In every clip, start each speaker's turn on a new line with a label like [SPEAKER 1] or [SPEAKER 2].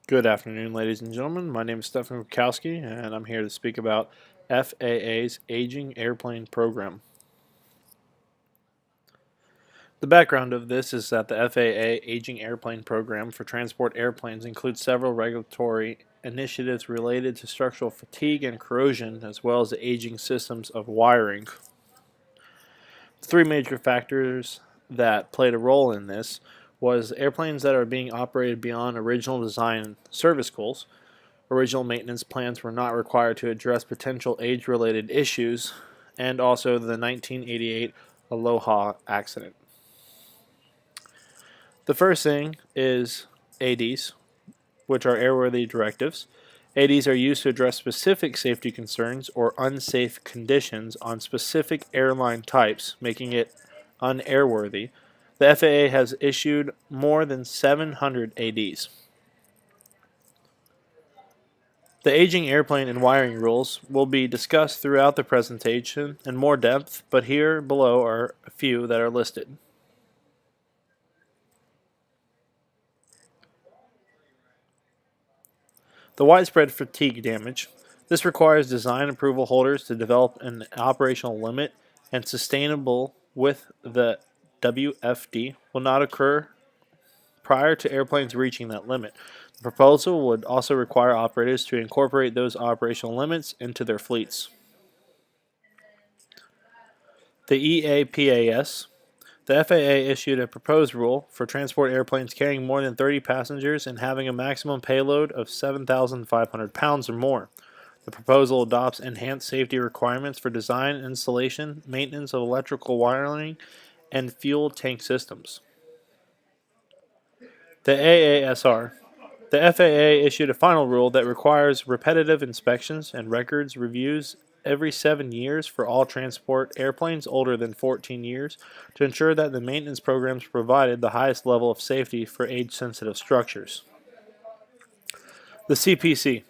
[SPEAKER 1] Good afternoon, ladies and gentlemen. My name is Stefan Wachowski, and I'm here to speak about FAA's Aging Airplane Program. The background of this is that the FAA Aging Airplane Program for transport airplanes includes several regulatory initiatives related to structural fatigue and corrosion, as well as the aging systems of wiring. Three major factors that played a role in this was airplanes that are being operated beyond original design service goals. Original maintenance plans were not required to address potential age-related issues, and also the 1988 Aloha accident. The first thing is ADs, which are airworthy directives. ADs are used to address specific safety concerns or unsafe conditions on specific airline types, making it unairworthy. The FAA has issued more than 700 ADs. The aging airplane and wiring rules will be discussed throughout the presentation in more depth, but here below are a few that are listed. The widespread fatigue damage. This requires design approval holders to develop an operational limit and sustainable with the WFD will not occur prior to airplanes reaching that limit. The proposal would also require operators to incorporate those operational limits into their fleets. The EAPAS. The FAA issued a proposed rule for transport airplanes carrying more than 30 passengers and having a maximum payload of 7,500 pounds or more. The proposal adopts enhanced safety requirements for design, installation, maintenance of electrical wiring, and fuel tank systems. The AASR. The FAA issued a final rule that requires repetitive inspections and records reviews every 7 years for all transport airplanes older than 14 years to ensure that the maintenance programs provided the highest level of safety for age-sensitive structures. The CPC.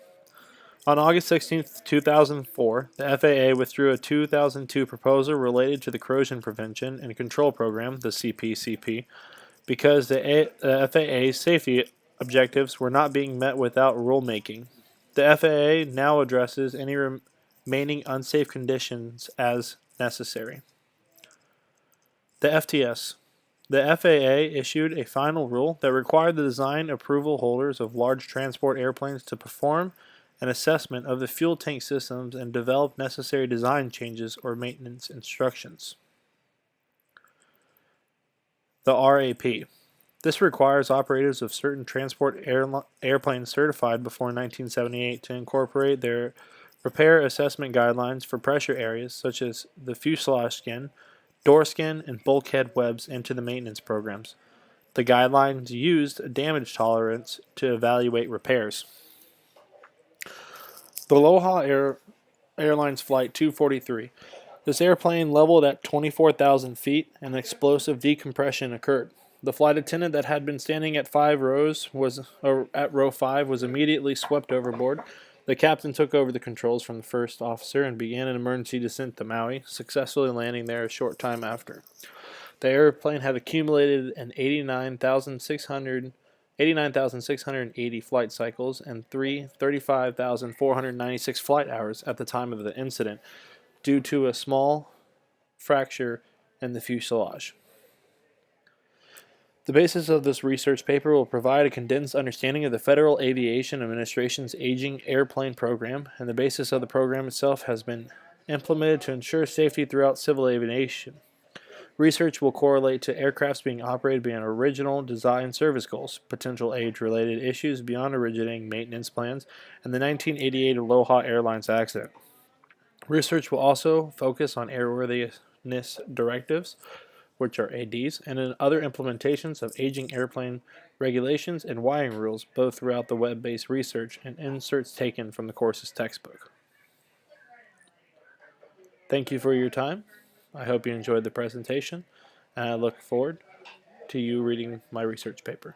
[SPEAKER 1] On August 16, 2004, the FAA withdrew a 2002 proposal related to the Corrosion Prevention and Control Program, the CPCP, because the FAA's safety objectives were not being met without rulemaking. The FAA now addresses any remaining unsafe conditions as necessary. The FTS. The FAA issued a final rule that required the design approval holders of large transport airplanes to perform an assessment of the fuel tank systems and develop necessary design changes or maintenance instructions. The RAP. This requires operators of certain transport airplanes certified before 1978 to incorporate their repair assessment guidelines for pressure areas such as the fuselage skin, door skin, and bulkhead webs into the maintenance programs. The guidelines used a damage tolerance to evaluate repairs. The Aloha Airlines Flight 243. This airplane leveled at 24,000 feet and explosive decompression occurred. The flight attendant that had been standing at row 5 was immediately swept overboard. The captain took over the controls from the first officer and began an emergency descent to Maui, successfully landing there a short time after. The airplane had accumulated an 89,680 flight cycles and 35,496 flight hours at the time of the incident due to a small fracture in the fuselage. The basis of this research paper will provide a condensed understanding of the Federal Aviation Administration's Aging Airplane Program, and the basis of the program itself has been implemented to ensure safety throughout civil aviation. Research will correlate to aircrafts being operated beyond original design service goals, potential age-related issues beyond originating maintenance plans, and the 1988 Aloha Airlines accident. Research will also focus on airworthiness directives, which are ADs, and in other implementations of aging airplane regulations and wiring rules, both throughout the web-based research and inserts taken from the course's textbook. Thank you for your time. I hope you enjoyed the presentation, and I look forward to you reading my research paper.